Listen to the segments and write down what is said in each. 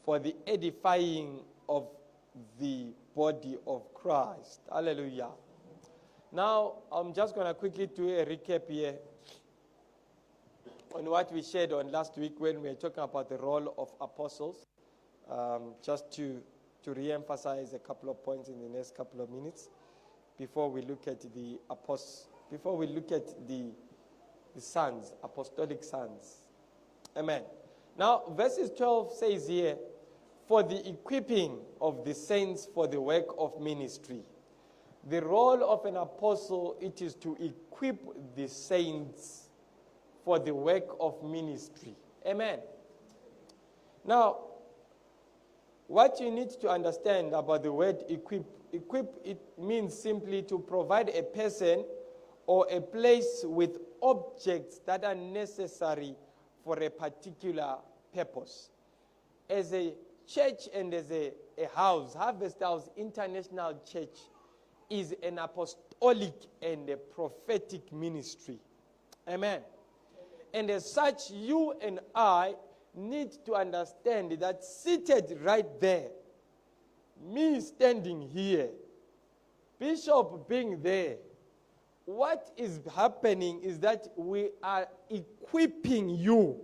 for the edifying of the body of Christ. Hallelujah. Now, I'm just going to quickly do a recap here on what we shared on last week when we were talking about the role of apostles. Just to re-emphasize a couple of points in the next couple of minutes before we look at the sons, apostolic sons. Amen. Now, verses 12 says here, for the equipping of the saints for the work of ministry. The role of an apostle, it is to equip the saints for the work of ministry. Amen. Now, what you need to understand about the word equip, it means simply to provide a person or a place with objects that are necessary for a particular purpose. As a church and as a house, Harvest House International Church is an apostolic and a prophetic ministry. Amen. And as such, you and I need to understand that seated right there, me standing here, Bishop being there, what is happening is that we are equipping you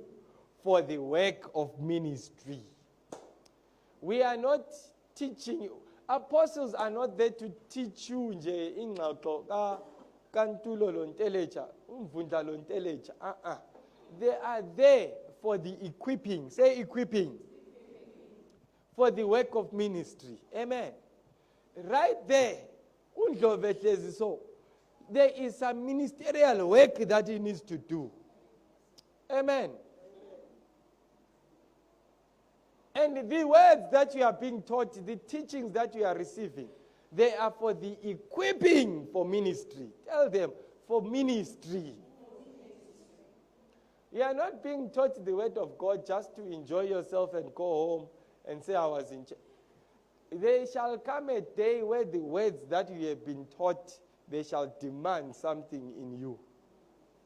for the work of ministry. We are not teaching you. Apostles are not there to teach you kantulo lontelecha, umvundla lontelecha. They are there for the equipping. Say equipping. For the work of ministry. Amen. Right there, there is a ministerial work that he needs to do. Amen. And the words that you are being taught, the teachings that you are receiving, they are for the equipping for ministry. Tell them, for ministry. You are not being taught the word of God just to enjoy yourself and go home and say, I was in church. There shall come a day where the words that you have been taught, they shall demand something in you.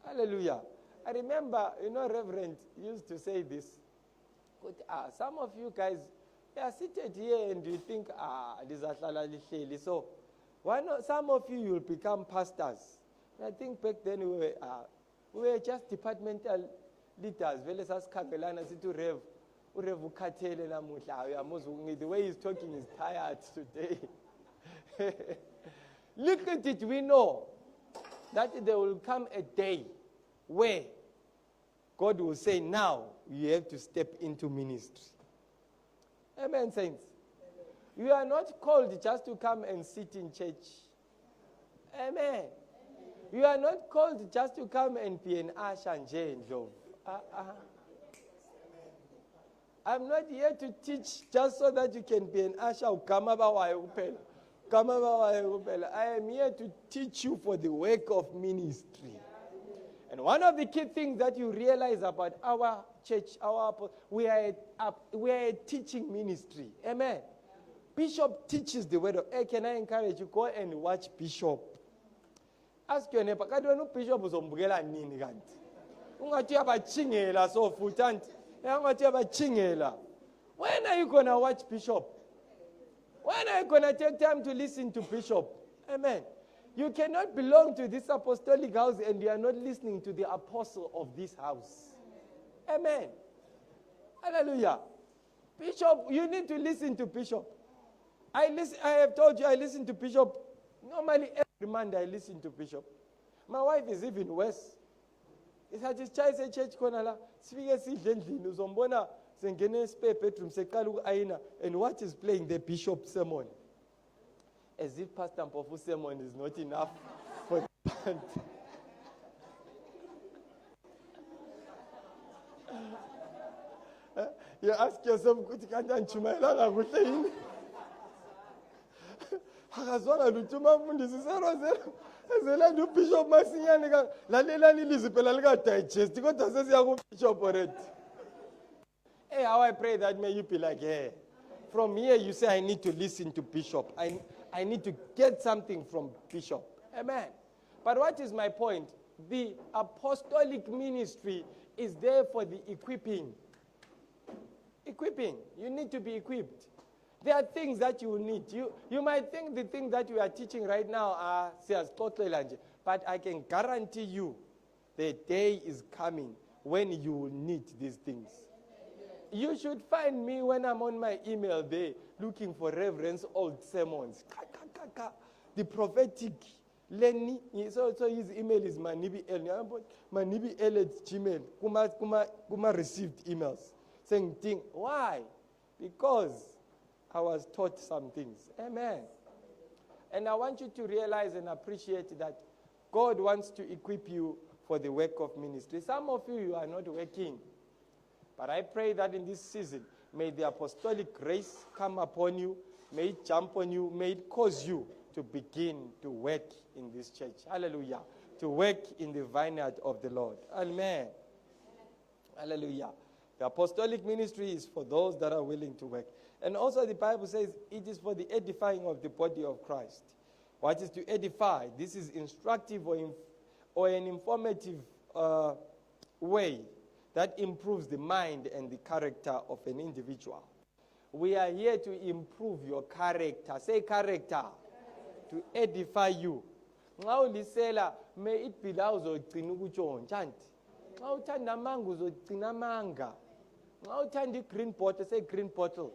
Hallelujah. I remember, Reverend used to say this. Some of you guys, you are seated here and you think, so why not? Some of you will become pastors. I think back then we were just departmental leaders. The way he's talking is tired today. Look at it, we know that there will come a day where God will say, now you have to step into ministry. Amen, saints. Amen. You are not called just to come and sit in church. Amen. You are not called just to come and be an usher and love. I'm not here to teach just so that you can be an usher. I am here to teach you for the work of ministry. And one of the key things that you realize about our church, we are a teaching ministry. Amen. Bishop teaches the word of. Hey, can I encourage you, go and watch Bishop? Ask your neighbor, Bishop was umbugela nini kanti? Ungathi abachingela so futanti. Ungathi abachingela. When are you going to watch Bishop? When are you going to take time to listen to Bishop? Amen. You cannot belong to this apostolic house and you are not listening to the apostle of this house. Amen. Hallelujah. Bishop, you need to listen to Bishop. I have told you I listen to Bishop. Normally every Monday I listen to Bishop. My wife is even worse. It's at his child church corner. And what is playing? The Bishop sermon. As if Pastor Mpofu's sermon is not enough for the band. You ask yourself, Bishop Masinyani, hey, how I pray that may you be like, hey. From here you say, I need to listen to Bishop. I need to get something from Bishop. Amen. But what is my point? The apostolic ministry is there for the equipping. Equipping. You need to be equipped. There are things that you will need. You might think the thing that we are teaching right now are but I can guarantee you the day is coming when you will need these things. You should find me when I'm on my email there looking for Reverend's old sermons. The prophetic. Lenny, so his email is manibl. Manibl at Gmail. Kuma received emails saying things. Why? Because I was taught some things. Amen. And I want you to realize and appreciate that God wants to equip you for the work of ministry. Some of you are not working. But I pray that in this season, may the apostolic grace come upon you, may it jump on you, may it cause you to begin to work in this church. Hallelujah. To work in the vineyard of the Lord. Amen. Hallelujah. The apostolic ministry is for those that are willing to work. And also the Bible says it is for the edifying of the body of Christ. What is to edify? This is instructive or an informative way that improves the mind and the character of an individual. We are here to improve your character. Say character. To edify you. Nxa ulisela may it be la uzogcina ukutshontsha nti. Nxa uthanda amanga uzogcina amanga. Nxa uthanda green bottle say green bottle.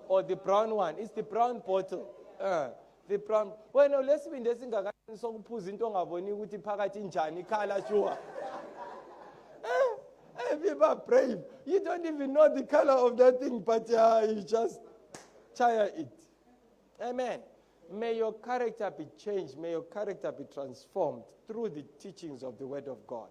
Or the brown one. It's the brown bottle. The brown. Wena lesibindi esingakani sokuphuza into ongaboni ukuthi phakathi njani ikhala sure. People are brave. You don't even know the color of that thing, but you just tire it. Amen. May your character be changed. May your character be transformed through the teachings of the Word of God.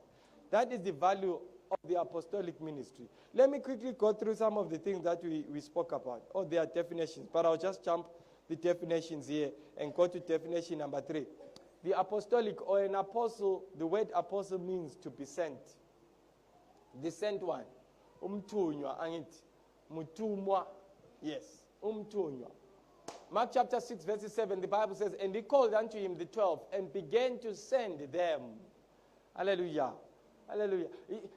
That is the value of the apostolic ministry. Let me quickly go through some of the things that we spoke about, or their definitions. But I'll just jump the definitions here and go to definition number 3. The apostolic or an apostle, the word apostle means to be sent. The sent one. Umtunywa angithi. Mutumwa. Yes. Umtunywa. Mark chapter 6 verse 7, the Bible says, and he called unto him the 12 and began to send them. Hallelujah. Hallelujah.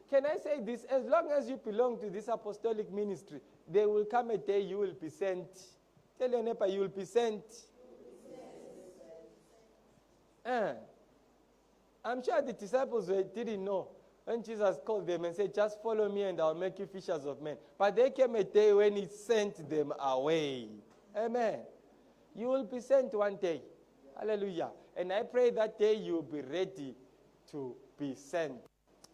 Can I say this? As long as you belong to this apostolic ministry, there will come a day you will be sent. Tell your neighbor, you will be sent. I'm sure the disciples didn't know. When Jesus called them and said, just follow me and I'll make you fishers of men. But there came a day when he sent them away. Amen. You will be sent one day. Hallelujah. And I pray that day you will be ready to be sent.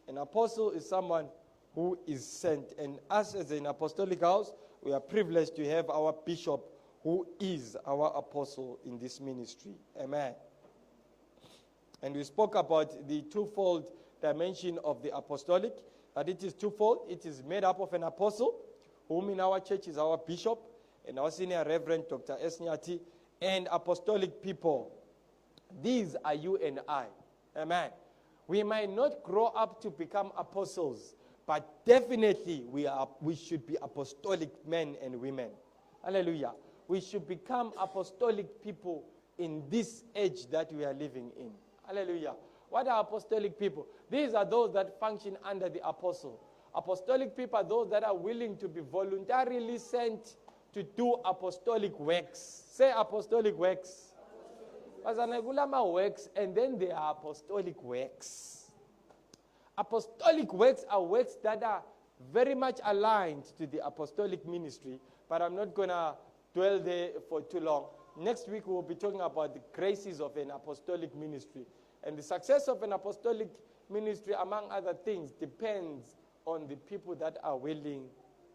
An apostle is someone who is sent. And us as an apostolic house, we are privileged to have our bishop who is our apostle in this ministry. Amen. And we spoke about the twofold dimension of the apostolic, that it is twofold. It is made up of an apostle, whom in our church is our bishop, and our senior Reverend Dr. Esnyati, and apostolic people. These are you and I. Amen. We might not grow up to become apostles, but definitely we should be apostolic men and women. Hallelujah. We should become apostolic people in this age that we are living in. Hallelujah. What are apostolic people? These are those that function under the apostle. Apostolic people are those that are willing to be voluntarily sent to do apostolic works. Say apostolic works. Works, and then there are apostolic works. Apostolic works are works that are very much aligned to the apostolic ministry, but I'm not going to dwell there for too long. Next week we'll be talking about the graces of an apostolic ministry. And the success of an apostolic ministry, among other things, depends on the people that are willing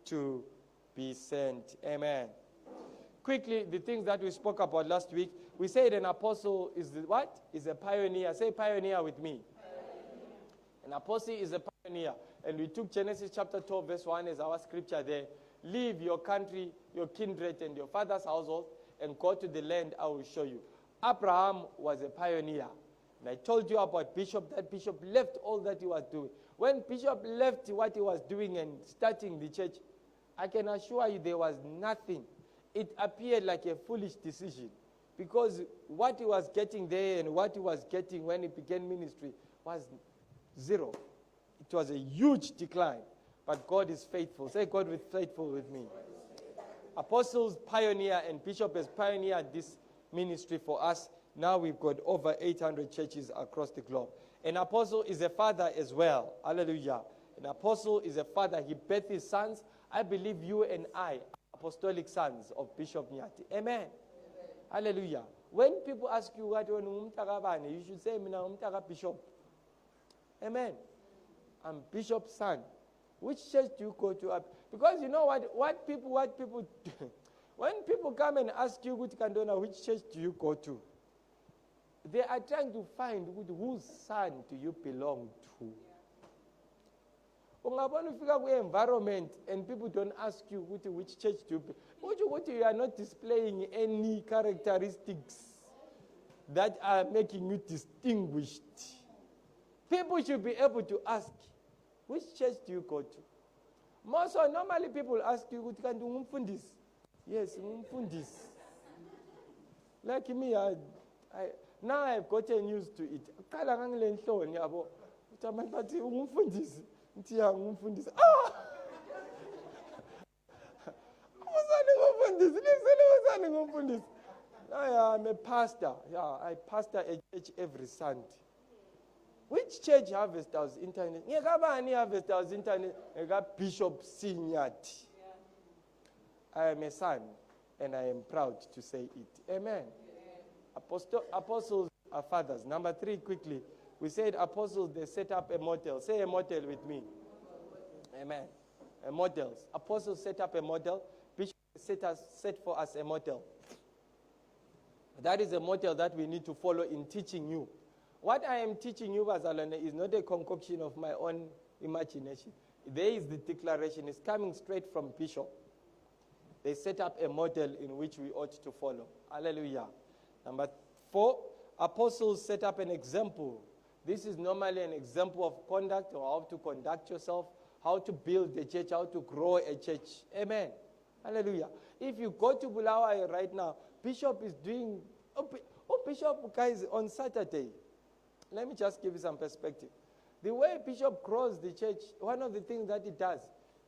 to be sent. Amen. Quickly, the things that we spoke about last week. We said an apostle is what? Is a pioneer. Say pioneer with me. Pioneer. An apostle is a pioneer. And we took Genesis chapter 12, verse 1 as our scripture there. Leave your country, your kindred, and your father's household, and go to the land I will show you. Abraham was a pioneer. And I told you about Bishop. That Bishop left all that he was doing. When Bishop left what he was doing and starting the church, I can assure you there was nothing. It appeared like a foolish decision because what he was getting there and what he was getting when he began ministry was zero. It was a huge decline. but God is faithful. Say, God is faithful with me. Apostles pioneer and bishop has pioneered this ministry for us. Now we've got over 800 churches across the globe. An apostle is a father as well. Hallelujah. An apostle is a father. He birthed his sons. I believe you and I are apostolic sons of Bishop Nyati. Amen. Hallelujah. When people ask you what you should say, "Mina Bishop." Amen. I'm Bishop's son. Which church do you go to? Because you know what people do. When people come and ask you, which church do you go to? They are trying to find whose son do you belong to. Ungabona ufika kwi-environment and people don't ask you which church do you you are not displaying any characteristics that are making you distinguished. People should be able to ask, which church do you go to? Most so normally people ask you, yes, like me, now I've gotten used to it. I'm a pastor. Yeah, I pastor a church every Sunday. Which church Harvest House Internet? Harvest House Internet. I got Bishop Sinyati. I am a son, and I am proud to say it. Amen. Apostles are fathers. Number 3, quickly. We said apostles, they set up a model. Say a model with me. Amen. A model. Apostles set up a model. Bishop set for us a model. That is a model that we need to follow in teaching you. What I am teaching you, Bazalane, is not a concoction of my own imagination. There is the declaration. It's coming straight from Bishop. They set up a model in which we ought to follow. Hallelujah. Number 4, apostles set up an example. This is normally an example of conduct, or how to conduct yourself, how to build a church, how to grow a church. Amen. Hallelujah. If you go to Bulawayo right now, Bishop is doing... Bishop, guys, on Saturday, let me just give you some perspective. The way Bishop grows the church, one of the things that he does,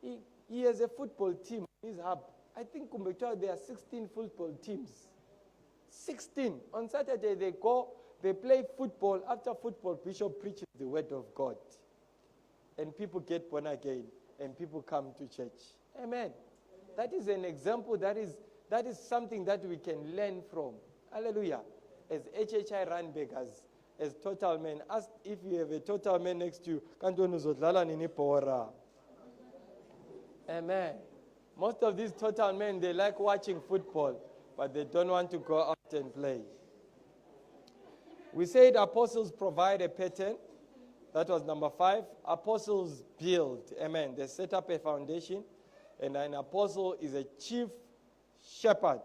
he has a football team in his hub. I think there are 16 football teams. 16. On Saturday, they play football. After football, Bishop preaches the word of God. And people get born again, and people come to church. Amen. That is an example, that is something that we can learn from. Hallelujah. As HHI run beggars, as total men, ask if you have a total man next to you. Amen. Most of these total men, they like watching football, but they don't want to go out and play. We said apostles provide a pattern. That was number 5. Apostles build. Amen. They set up a foundation. And an apostle is a chief shepherd.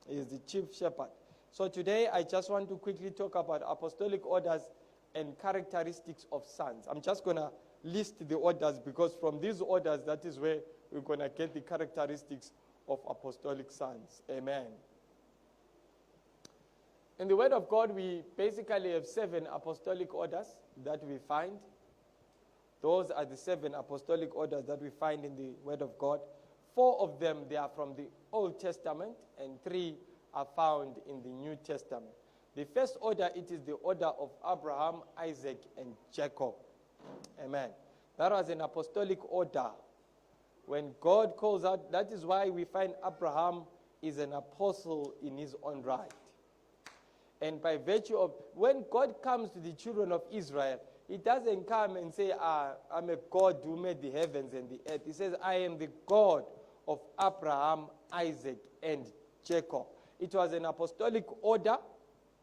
He is the chief shepherd. So today I just want to quickly talk about apostolic orders and characteristics of sons. I'm just going to list the orders, because from these orders, that is where we're going to get the characteristics of apostolic sons. Amen. In the Word of God, we basically have 7 apostolic orders that we find. Those are the 7 apostolic orders that we find in the Word of God. 4 of them, they are from the Old Testament, and 3 are found in the New Testament. The first order, it is the order of Abraham, Isaac, and Jacob. Amen. That was an apostolic order. When God calls out, that is why we find Abraham is an apostle in his own right. And by virtue of, when God comes to the children of Israel, he doesn't come and say, I'm a God who made the heavens and the earth. He says, I am the God of Abraham, Isaac, and Jacob. It was an apostolic order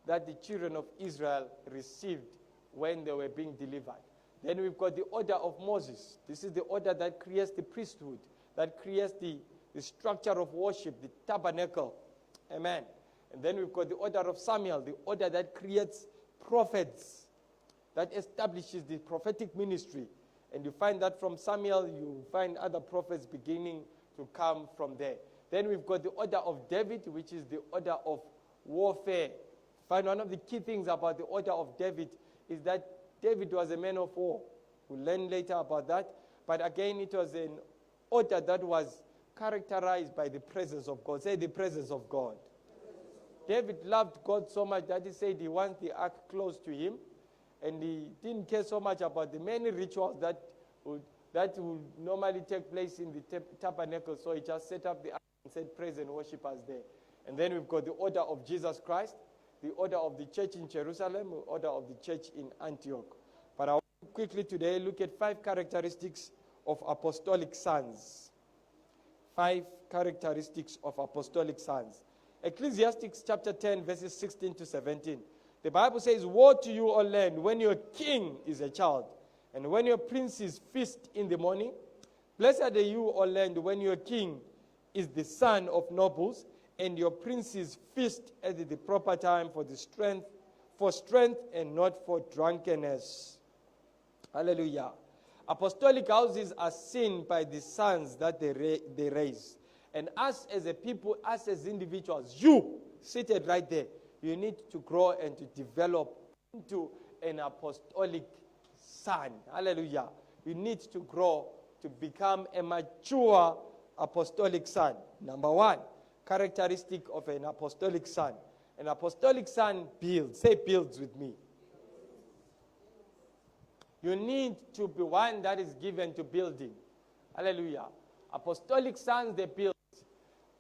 that the children of Israel received when they were being delivered. Then we've got the order of Moses. This is the order that creates the priesthood, that creates the structure of worship, the tabernacle. Amen. And then we've got the order of Samuel, the order that creates prophets, that establishes the prophetic ministry. And you find that from Samuel, you find other prophets beginning to come from there. Then we've got the order of David, which is the order of warfare. Find one of the key things about the order of David is that David was a man of war. We'll learn later about that. But again, it was an order that was characterized by the presence of God. Say the presence of God. David loved God so much that he said he wants the ark close to him. And he didn't care so much about the many rituals that would normally take place in the tabernacle. So he just set up the ark and said, praise and worship us there. And then we've got the order of Jesus Christ, the order of the church in Jerusalem, the order of the church in Antioch. But I want to quickly today look at 5 characteristics of apostolic sons. 5 characteristics of apostolic sons. Ecclesiastes chapter 10, verses 16 to 17. The Bible says, woe to you, O land, when your king is a child, and when your princes feast in the morning. Blessed are you, O land, when your king is the son of nobles, and your princes feast at the proper time for strength and not for drunkenness. Hallelujah. Apostolic houses are seen by the sons that they raise. And us as a people, us as individuals, you seated right there, you need to grow and to develop into an apostolic son. Hallelujah. You need to grow to become a mature apostolic son. Number 1, characteristic of an apostolic son. An apostolic son builds. Say builds with me. You need to be one that is given to building. Hallelujah. Apostolic sons, they build.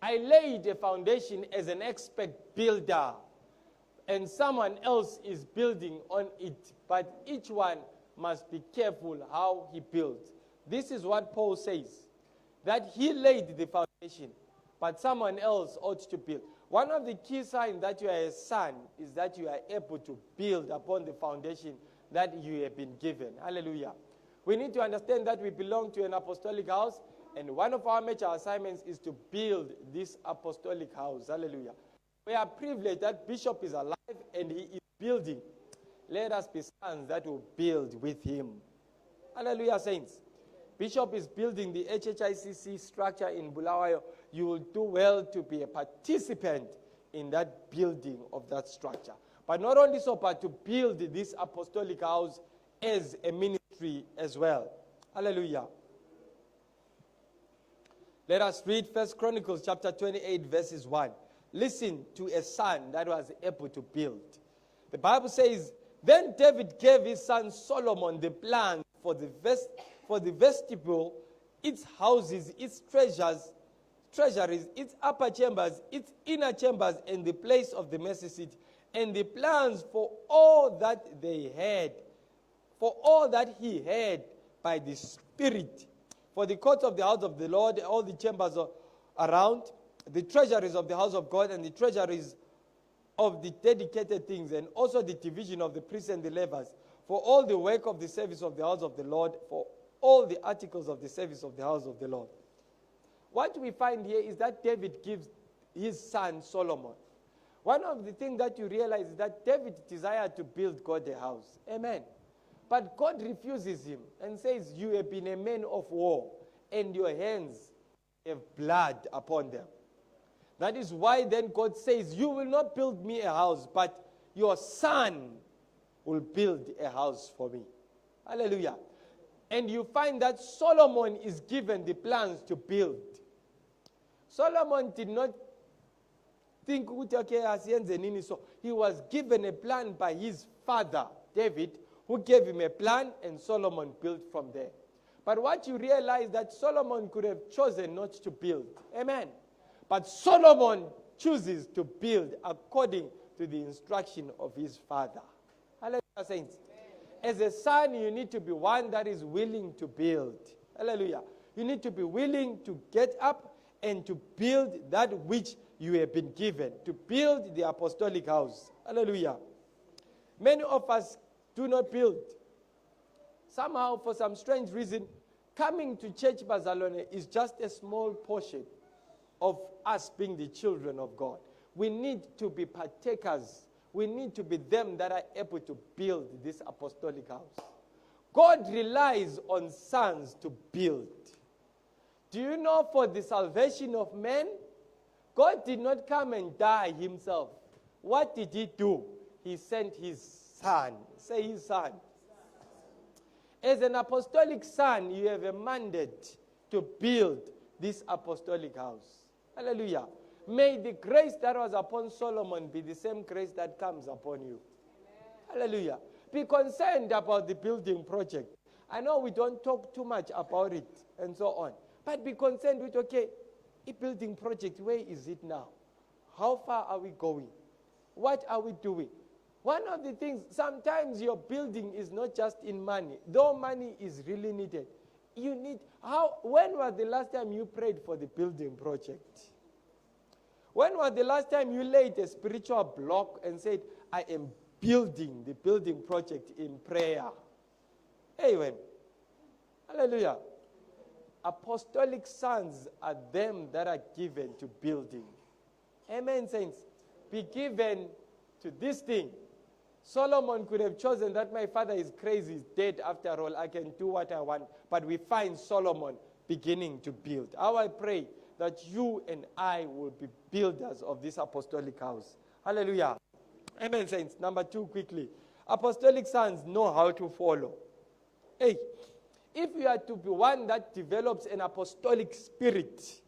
I laid a foundation as an expert builder, and someone else is building on it. But each one must be careful how he builds. This is what Paul says, that he laid the foundation, but someone else ought to build. One of the key signs that you are a son is that you are able to build upon the foundation that you have been given. Hallelujah. We need to understand that we belong to an apostolic house, and one of our major assignments is to build this apostolic house. Hallelujah. We are privileged that Bishop is alive and he is building. Let us be sons that will build with him. Hallelujah, saints. Bishop is building the HHICC structure in Bulawayo. You will do well to be a participant in that building of that structure. But not only so, but to build this apostolic house as a ministry as well. Hallelujah. Let us read 1 Chronicles chapter 28, verses 1. Listen to a son that was able to build. The Bible says, then David gave his son Solomon the plan for the vestibule, its houses, its treasuries, its upper chambers, its inner chambers, and the place of the mercy seat, and the plans for all that they had, for all that he had by the Spirit, for the courts of the house of the Lord, all the chambers around, the treasuries of the house of God, and the treasuries of the dedicated things, and also the division of the priests and the Levites, for all the work of the service of the house of the Lord, for all the articles of the service of the house of the Lord. What we find here is that David gives his son Solomon. One of the things that you realize is that David desired to build God a house. Amen. But God refuses him and says, you have been a man of war, and your hands have blood upon them. That is why then God says, you will not build me a house, but your son will build a house for me. Hallelujah. And you find that Solomon is given the plans to build. Solomon did not think, so he was given a plan by his father, David, who gave him a plan, and Solomon built from there. But what you realize that Solomon could have chosen not to build. Amen. But Solomon chooses to build according to the instruction of his father. Hallelujah, saints. As a son, you need to be one that is willing to build. Hallelujah. You need to be willing to get up and to build that which you have been given, to build the apostolic house. Hallelujah. Many of us do not build. Somehow, for some strange reason, coming to Church Barcelona is just a small portion of us being the children of God. We need to be partakers. We need to be them that are able to build this apostolic house. God relies on sons to build. Do you know, for the salvation of men, God did not come and die himself. What did he do? He sent his son. Say his son. As an apostolic son, you have a mandate to build this apostolic house. Hallelujah. May the grace that was upon Solomon be the same grace that comes upon you. Amen. Hallelujah. Be concerned about the building project. I know we don't talk too much about it and so on. But be concerned with, okay, a building project, where is it now? How far are we going? What are we doing? One of the things, sometimes your building is not just in money. Though money is really needed. When was the last time you prayed for the building project? When was the last time you laid a spiritual block and said, I am building the building project in prayer? Amen. Hallelujah. Apostolic sons are them that are given to building. Amen, saints. Be given to this thing. Solomon could have chosen that my father is crazy, he's dead after all, I can do what I want. But we find Solomon beginning to build. How I pray that you and I will be builders of this apostolic house. Hallelujah. Amen, saints. Number 2, quickly. Apostolic sons know how to follow. Hey, if you are to be one that develops an apostolic spirit,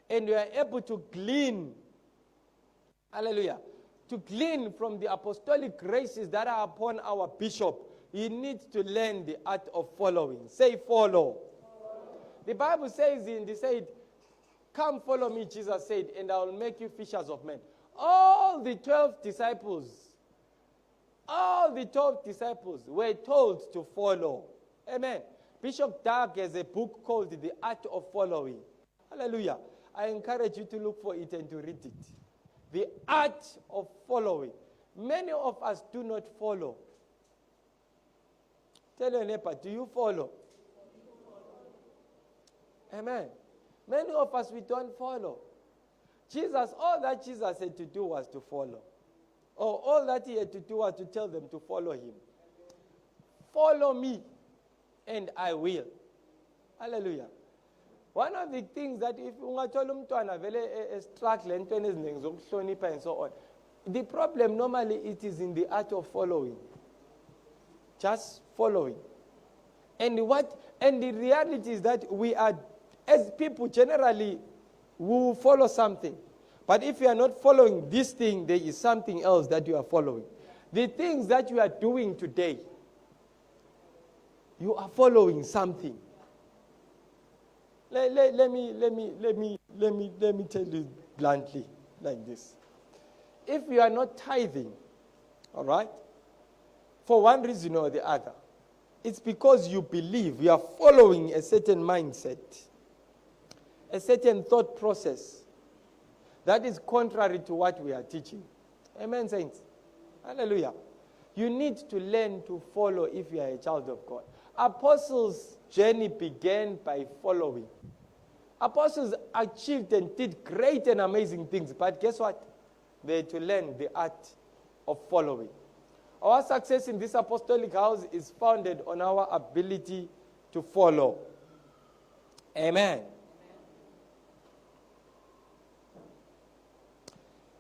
and you are able to glean, hallelujah, to glean from the apostolic graces that are upon our bishop, you need to learn the art of following. Say follow. The Bible says come follow me, Jesus said, and I will make you fishers of men. All the 12 disciples were told to follow. Amen. Bishop Doug has a book called The Art of Following. Hallelujah. I encourage you to look for it and to read it. The art of following. Many of us do not follow. Tell your neighbor, do you follow? Amen. Many of us, we don't follow. All that Jesus had to do was to follow. All that he had to do was to tell them to follow him. Follow me, and I will. Hallelujah. One of the things that if ungathola umntwana vele struggle entweni eziningi zokuhlonipha and so on, the problem normally it is in the art of following. Just following. And the reality is that we are, as people generally, will follow something. But if you are not following this thing, there is something else that you are following. The things that you are doing today, you are following something. Let me tell you bluntly like this. If you are not tithing, all right, for one reason or the other, it's because you believe you are following a certain mindset, a certain thought process that is contrary to what we are teaching. Amen, saints. Hallelujah. You need to learn to follow if you are a child of God. Apostles' journey began by following. Apostles achieved and did great and amazing things, but guess what? They had to learn the art of following. Our success in this apostolic house is founded on our ability to follow. Amen.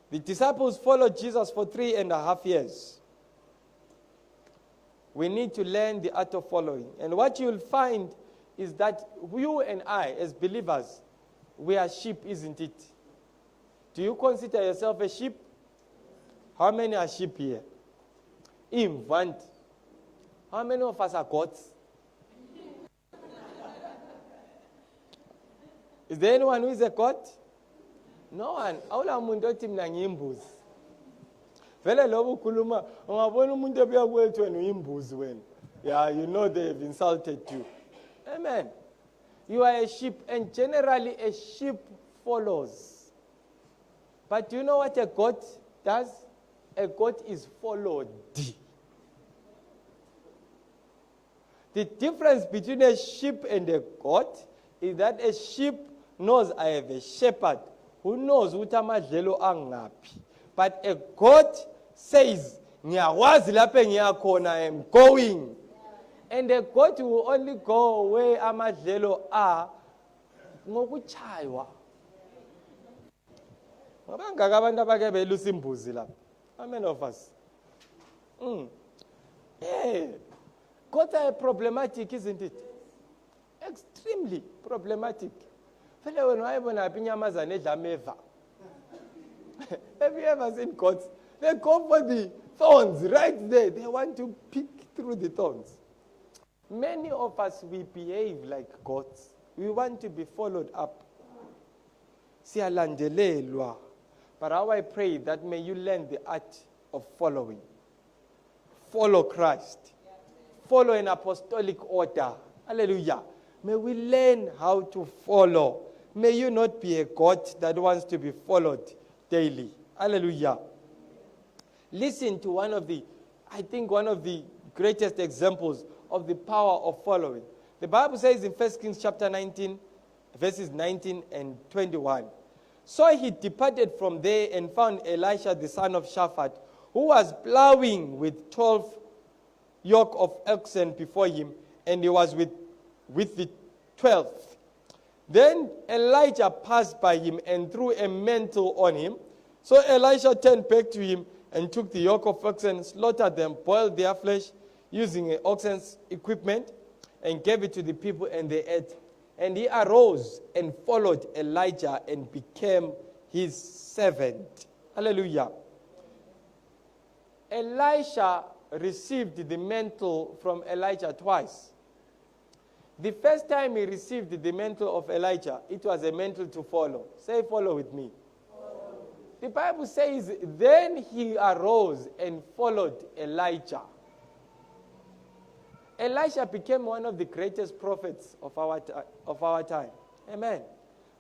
The disciples followed Jesus for 3.5 years. We need to learn the art of following. And what you'll find is that you and I, as believers, we are sheep, isn't it? Do you consider yourself a sheep? How many are sheep here? Invent. How many of us are goats? Is there anyone who is a goat? No one. Awula umuntu othi mina ngiyimbuzi. Vele lobo ukhuluma ungabona umuntu ebuya kwethu wena uyimbuzi wena. Yeah, you know they have insulted you. Amen. You are a sheep, and generally a sheep follows. But do you know what a goat does? A goat is followed. The difference between a sheep and a goat is that a sheep knows I have a shepherd who knows utamadlelo angapi. But a goat says, ngiyawazi lapho engiyakhona, I am going. And a goat will only go where amadlelo are ngokuchaywa. Ngabangaka abantu abake belusa imbuzi lapha. How many of us? Yeah. Gods are problematic, isn't it? Extremely problematic. Have you ever seen gods? They go for the thorns right there. They want to pick through the thorns. Many of us, we behave like gods. We want to be followed up. But how I pray that may you learn the art of following. Follow Christ. Follow an apostolic order. Hallelujah. May we learn how to follow. May you not be a God that wants to be followed daily. Hallelujah. Listen to one of the greatest examples of the power of following. The Bible says in 1 Kings chapter 19, verses 19 and 21. So he departed from there and found Elisha the son of Shaphat, who was plowing with 12 yoke of oxen before him, and he was with the 12th. Then Elijah passed by him and threw a mantle on him. So Elisha turned back to him and took the yoke of oxen, slaughtered them, boiled their flesh using an oxen's equipment, and gave it to the people, and they ate. And he arose and followed Elijah and became his servant. Hallelujah. Elisha received the mantle from Elijah twice. The first time he received the mantle of Elijah, it was a mantle to follow. Say, follow with me. Follow. The Bible says, then he arose and followed Elijah. Elisha became one of the greatest prophets of our time. Amen.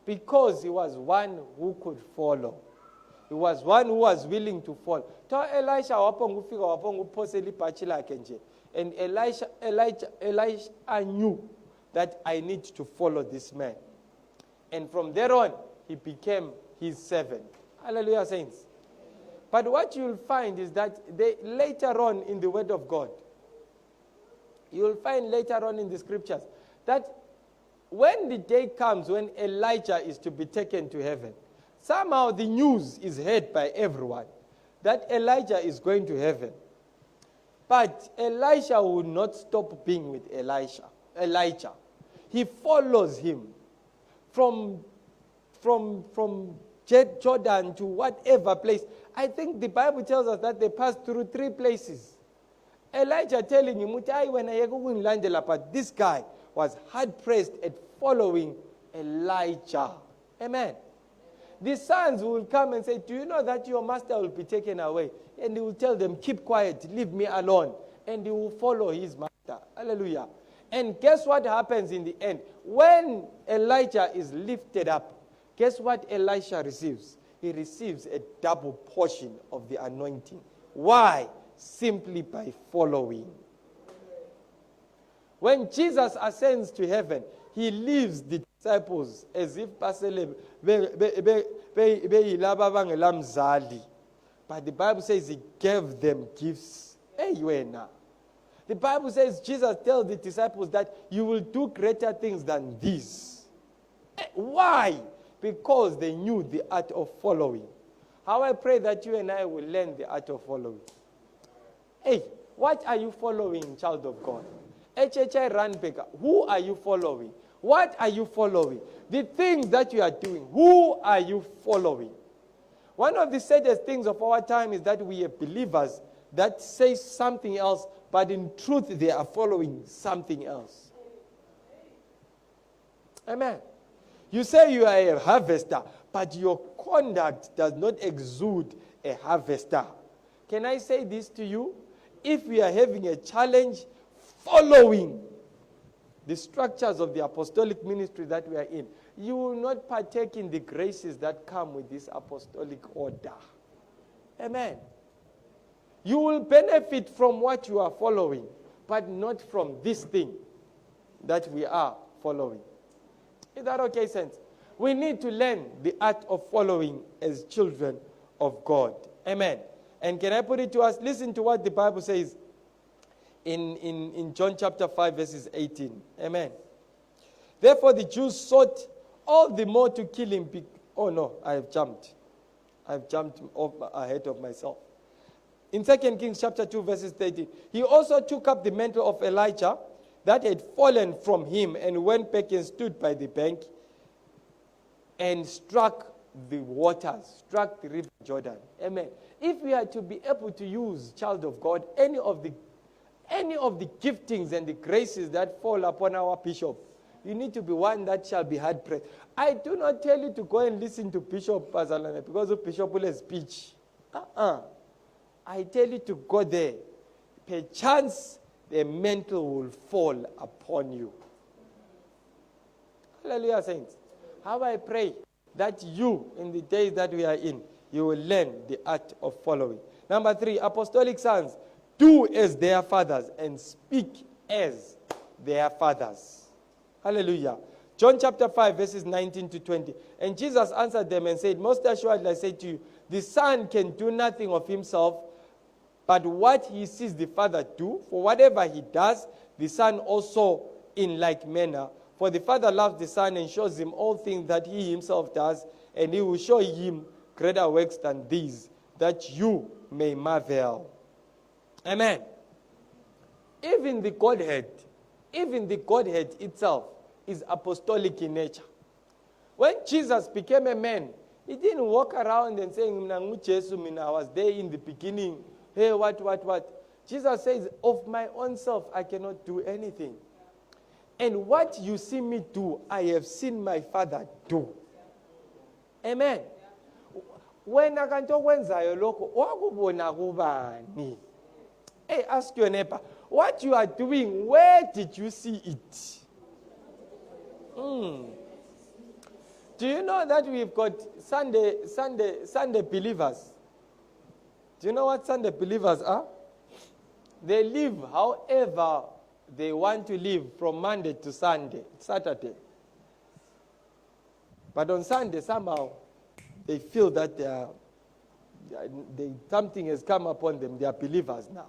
Because he was one who could follow. He was one who was willing to follow. Elisha and Elisha knew that I need to follow this man. And from there on, he became his servant. Hallelujah, saints. But what you'll find is that later on in the Word of God, you'll find later on in the scriptures that when the day comes when Elijah is to be taken to heaven, somehow the news is heard by everyone that Elijah is going to heaven. But Elisha will not stop being with Elijah. He follows him from Jordan to whatever place. I think the Bible tells us that they passed through 3 places. Elijah telling him, but this guy was hard-pressed at following Elijah. Amen. The sons will come and say, do you know that your master will be taken away? And he will tell them, keep quiet, leave me alone. And he will follow his master. Hallelujah. And guess what happens in the end? When Elijah is lifted up, guess what Elisha receives? He receives a double portion of the anointing. Why? Simply by following. When Jesus ascends to heaven, he leaves the disciples as if but the Bible says he gave them gifts. The Bible says Jesus tells the disciples that you will do greater things than these. Why? Because they knew the art of following. How I pray that you and I will learn the art of following. Hey, what are you following, child of God? HHI Runbaker, who are you following? What are you following? The things that you are doing, who are you following? One of the saddest things of our time is that we are believers that say something else, but in truth they are following something else. Amen. You say you are a harvester, but your conduct does not exude a harvester. Can I say this to you? If we are having a challenge following the structures of the apostolic ministry that we are in, you will not partake in the graces that come with this apostolic order. Amen. You will benefit from what you are following, but not from this thing that we are following. Is that okay, saints? We need to learn the art of following as children of God. Amen. And can I put it to us? Listen to what the Bible says in John chapter 5, verses 18. Amen. Therefore the Jews sought all the more to kill him. Oh no, I have jumped. I've jumped ahead of myself. In 2 Kings chapter 2, verses 13. He also took up the mantle of Elijah that had fallen from him and went back and stood by the bank and struck the waters, struck the river Jordan. Amen. If we are to be able to use, child of God, any of the giftings and the graces that fall upon our bishop, you need to be one that shall be hard pressed. I do not tell you to go and listen to Bishop Pazalane because the bishop will speech. I tell you to go there. Perchance the mantle will fall upon you. Hallelujah, saints. How I pray that you, in the days that we are in, you will learn the art of following. Number 3, apostolic sons, do as their fathers and speak as their fathers. Hallelujah. John chapter 5, verses 19 to 20. And Jesus answered them and said, most assuredly I say to you, the Son can do nothing of himself, but what he sees the Father do. For whatever he does, the Son also in like manner. For the Father loves the Son and shows him all things that he himself does, and he will show him greater works than these, that you may marvel. Amen. Even the Godhead itself is apostolic in nature. When Jesus became a man, he didn't walk around and saying, I was there in the beginning. Hey, what? Jesus says, of my own self, I cannot do anything. And what you see me do, I have seen my Father do. Amen. When I can talk when hey, ask your neighbor, what you are doing, where did you see it? Do you know that we've got Sunday believers? Do you know what Sunday believers are? They live however they want to live from Monday to Saturday. But on Sunday, somehow, they feel that something has come upon them. They are believers now.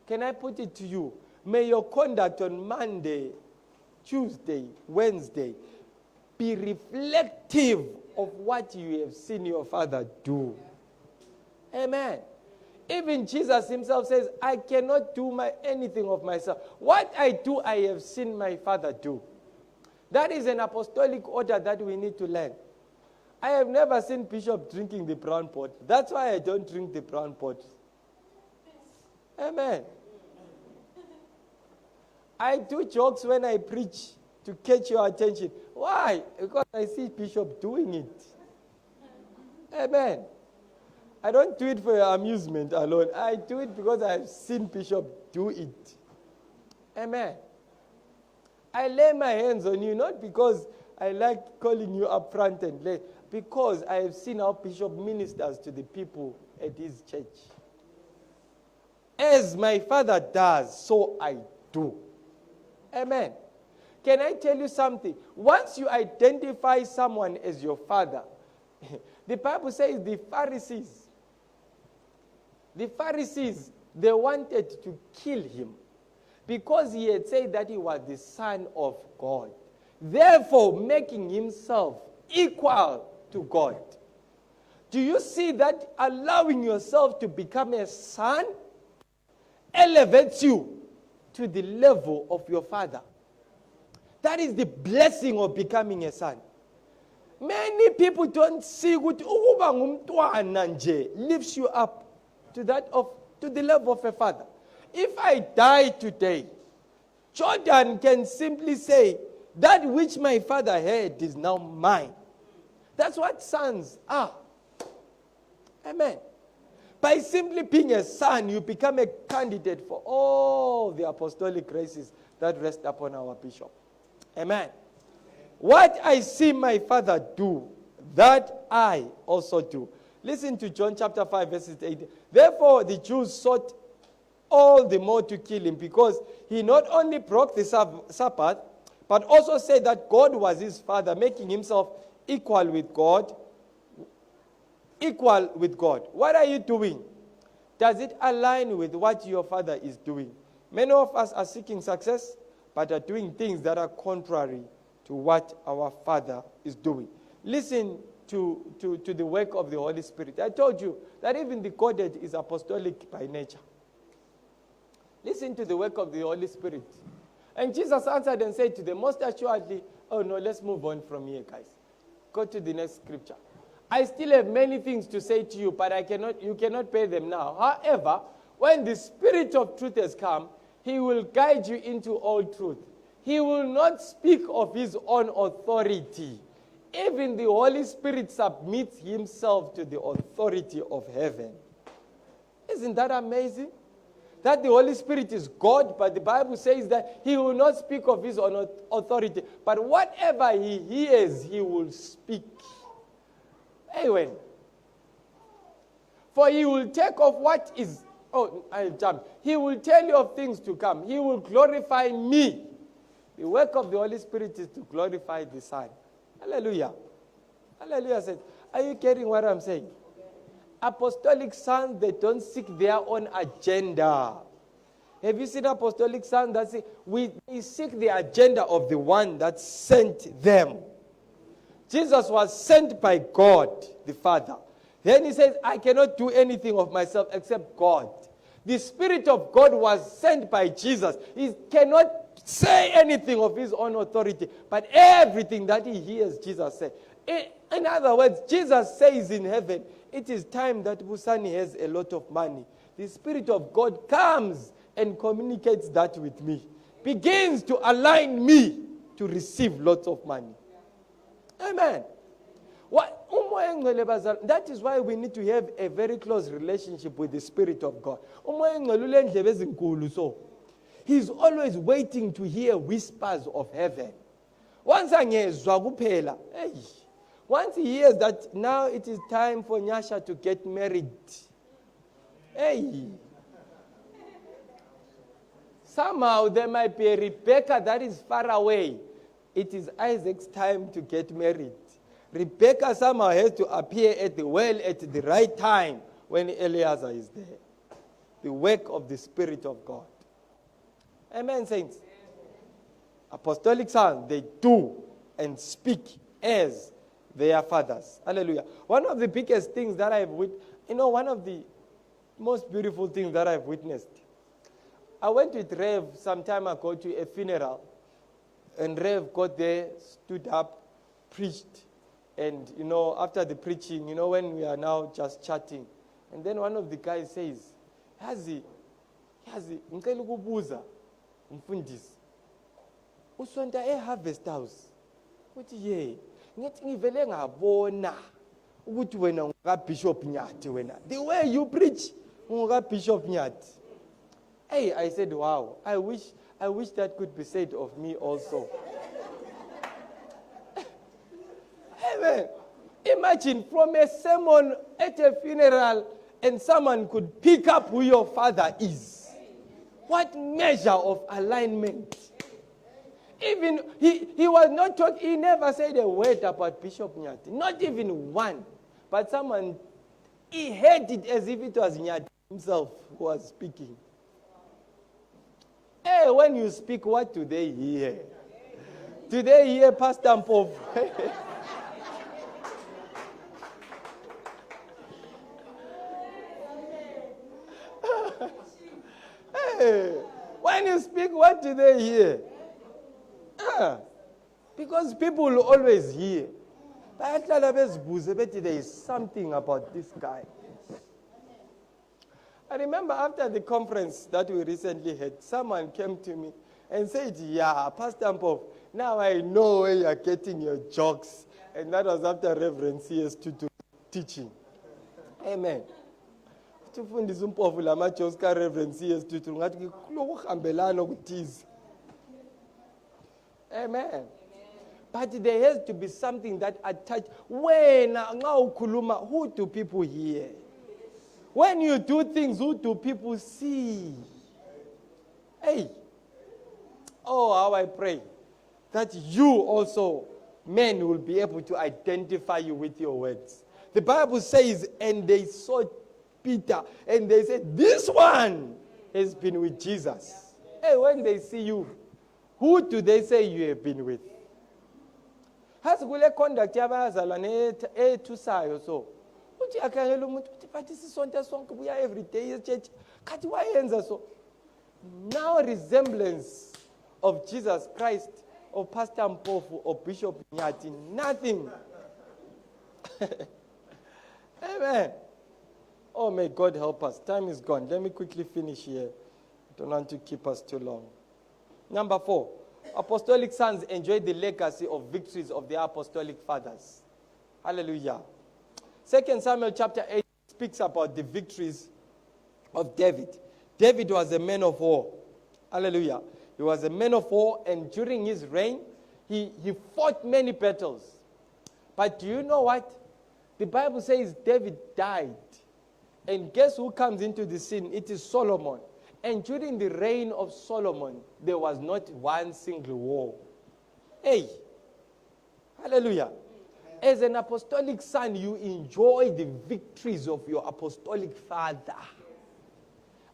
Can I put it to you? May your conduct on Monday, Tuesday, Wednesday be reflective of what you have seen your Father do. Amen. Even Jesus himself says, I cannot do anything of myself. What I do, I have seen my Father do. That is an apostolic order that we need to learn. I have never seen Bishop drinking the brown pot. That's why I don't drink the brown pot. Amen. I do jokes when I preach to catch your attention. Why? Because I see Bishop doing it. Amen. I don't do it for your amusement alone. I do it because I've seen Bishop do it. Amen. I lay my hands on you, not because I like calling you up front and lay, because I have seen how Bishop ministers to the people at his church. As my Father does, so I do. Amen. Can I tell you something? Once you identify someone as your father, the Bible says the Pharisees, they wanted to kill him because he had said that he was the Son of God, therefore making himself equal to God. Do you see that allowing yourself to become a son elevates you to the level of your Father? That is the blessing of becoming a son. Many people don't see ukuthi ukuba ngumntwana nje lifts you up to the level of a father. If I die today, Jordan can simply say, that which my father had is now mine. That's what sons are. Amen. By simply being a son, you become a candidate for all the apostolic graces that rest upon our bishop. Amen. What I see my Father do, that I also do. Listen to John chapter 5, verses 8. Therefore, the Jews sought all the more to kill him, because he not only broke the Sabbath, but also said that God was his Father, making himself equal with God. Equal with God. What are you doing? Does it align with what your Father is doing? Many of us are seeking success, but are doing things that are contrary to what our Father is doing. Listen to the work of the Holy Spirit. I told you that even the Godhead is apostolic by nature. Listen to the work of the Holy Spirit. And Jesus answered and said to them, most assuredly, oh no, let's move on from here, guys. Go to the next scripture. I still have many things to say to you, but you cannot pay them now. However, when the Spirit of truth has come, he will guide you into all truth. He will not speak of his own authority. Even the Holy Spirit submits himself to the authority of heaven. Isn't that amazing? That the Holy Spirit is God, but the Bible says that he will not speak of his own authority. But whatever he hears, he will speak. Amen. For he will take off what is... Oh, I jumped. He will tell you of things to come. He will glorify me. The work of the Holy Spirit is to glorify the Son. Hallelujah. Hallelujah. Said, are you getting what I'm saying? Apostolic sons, they don't seek their own agenda. Have you seen apostolic sons that say, we seek the agenda of the one that sent them? Jesus was sent by God, the Father. Then he says, I cannot do anything of myself except God. The Spirit of God was sent by Jesus. He cannot say anything of his own authority, but everything that he hears Jesus say. In other words, Jesus says in heaven, it is time that Busani has a lot of money. The Spirit of God comes and communicates that with me. Begins to align me to receive lots of money. Amen. That is why we need to have a very close relationship with the Spirit of God. He's always waiting to hear whispers of heaven. Once he hears that now it is time for Nyasha to get married. Hey. Somehow there might be a Rebecca that is far away. It is Isaac's time to get married. Rebecca somehow has to appear at the well at the right time when Eliezer is there. The work of the Spirit of God. Amen, saints. Apostolic sons, they do and speak as their fathers. Hallelujah. One of the biggest things that I've witnessed, one of the most beautiful things that I've witnessed. I went with Rev some time ago to a funeral, and Rev got there, stood up, preached, and after the preaching, when we are now just chatting, and then one of the guys says, Yazi, ngicela ukubuza umfundisi. Usonta e-Harvest House. Uthi ye, ngithi ngivele ngabona ukuthi wena ungukaBishop Nyathi wena. The way you preach, ungukaBishop Nyathi. Hey, I said, wow, I wish that could be said of me also. Amen. Imagine from a sermon at a funeral and someone could pick up who your father is. What measure of alignment. Even he was not talking, he never said a word about Bishop Nyathi. Not even one. But he heard it as if it was Nyathi himself who was speaking. Hey, when you speak, what do they hear? Do they hear Pastor Mpofu? Hey, when you speak, what do they hear? Because people will always hear. But there is something about this guy. I remember after the conference that we recently had, someone came to me and said, yeah, Pastor Mpofu, now I know where you are getting your jokes. And that was after Reverend C.S. Tutu teaching. Amen. Tufundisa uMpofu lama jokes ka Reverend C.S. Tutu ngathi kulokuhambelana ukuthize. Amen. But there has to be something that attach. When who do people hear? When you do things, who do people see? Hey. Oh, how I pray that you also, men, will be able to identify you with your words. The Bible says, and they saw Peter, and they said, this one has been with Jesus. Hey, when they see you, who do they say you have been with? Has kule conduct yabazalwane ethusayo so. Uthi akhangela umuntu uthi bathi sisonke sonke buya every day echurch. Kathi wayenza so. Now resemblance of Jesus Christ or Pastor Mpofu or Bishop Nyati, nothing. Amen. Oh, may God help us. Time is gone. Let me quickly finish here. I don't want to keep us too long. Number 4. Apostolic sons enjoy the legacy of victories of their apostolic fathers. Hallelujah. 2 Samuel chapter 8 speaks about the victories of David. David was a man of war. Hallelujah. He was a man of war, and during his reign, he fought many battles. But do you know what? The Bible says David died. And guess who comes into the scene? It is Solomon. And during the reign of Solomon, there was not one single war. Hey, hallelujah. As an apostolic son, you enjoy the victories of your apostolic father.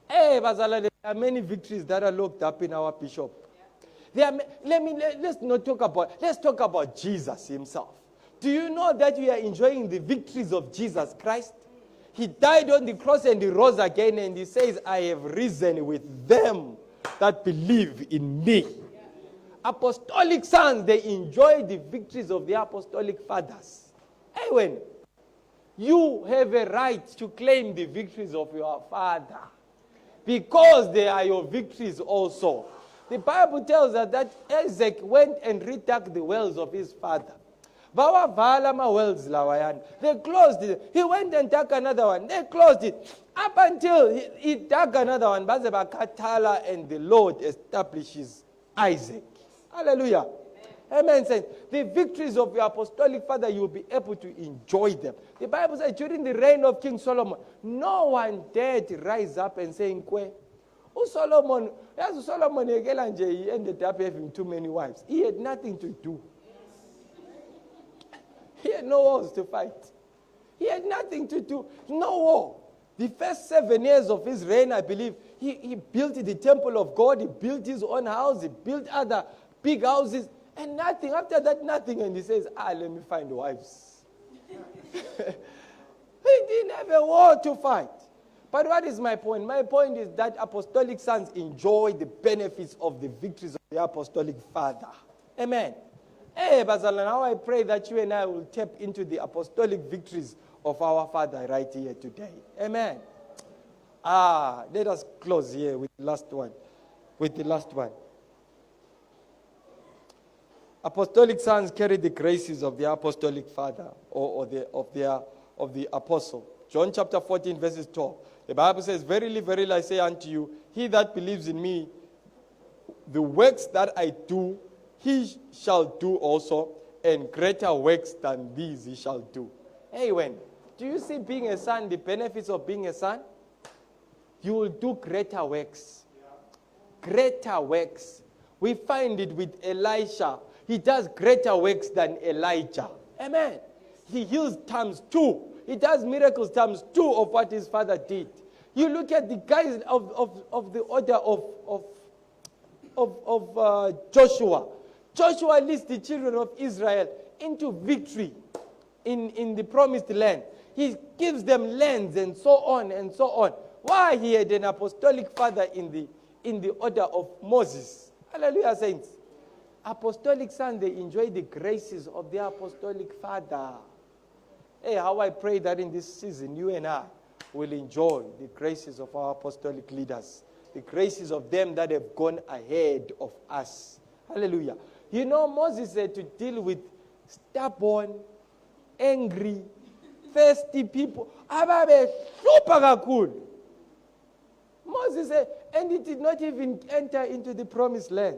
Hey, Bazala, there are many victories that are locked up in our bishop. Let's talk about Jesus himself. Do you know that we are enjoying the victories of Jesus Christ? He died on the cross and he rose again, and he says, I have risen with them that believe in me. Apostolic sons, they enjoy the victories of the apostolic fathers. Hey, when you have a right to claim the victories of your father, because they are your victories also. The Bible tells us that Isaac went and redug the wells of his father. They closed it. He went and dug another one. They closed it. Up until he dug another one. And the Lord establishes Isaac. Hallelujah. Amen. Saints. The victories of your apostolic father, you will be able to enjoy them. The Bible says during the reign of King Solomon, no one dared to rise up and say, Solomon he ended up having too many wives. He had nothing to do. He had no wars to fight. He had nothing to do. No war. The first 7 years of his reign, I believe, he built the temple of God. He built his own house. He built other big houses. And nothing. After that, nothing. And he says, let me find wives. He didn't have a war to fight. But what is my point? My point is that apostolic sons enjoy the benefits of the victories of the apostolic father. Amen. Hey, Bazala, now I pray that you and I will tap into the apostolic victories of our Father right here today. Amen. Let us close here with the last one. Apostolic sons carry the graces of the apostolic father of the apostle. John chapter 14, verses 12. The Bible says, Verily, verily, I say unto you, he that believes in me, the works that I do, he shall do also, and greater works than these he shall do. Hey, do you see being a son, the benefits of being a son? You will do greater works. Greater works. We find it with Elisha. He does greater works than Elijah. Amen. He heals times 2. He does miracles times 2 of what his father did. You look at the guys of the order of Joshua. Joshua leads the children of Israel into victory in the promised land. He gives them lands and so on and so on. Why? He had an apostolic father in the order of Moses. Hallelujah, saints. Apostolic sons, they enjoy the graces of their apostolic father. Hey, how I pray that in this season, you and I will enjoy the graces of our apostolic leaders, the graces of them that have gone ahead of us. Hallelujah. You know, Moses had to deal with stubborn, angry, thirsty people. Moses said, and he did not even enter into the promised land.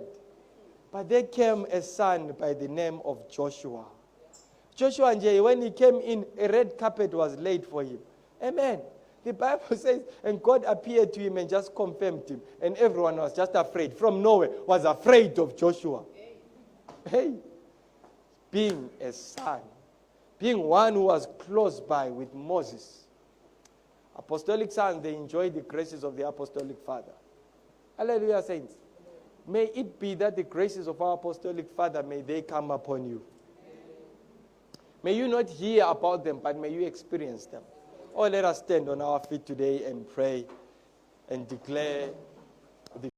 But there came a son by the name of Joshua. Joshua, when he came in, a red carpet was laid for him. Amen. The Bible says, and God appeared to him and just confirmed him. And everyone was just afraid. From nowhere, was afraid of Joshua. Hey, being a son, being one who was close by with Moses. Apostolic sons, they enjoy the graces of the apostolic father. Hallelujah, saints. May it be that the graces of our apostolic father, may they come upon you. May you not hear about them, but may you experience them. Oh, let us stand on our feet today and pray and declare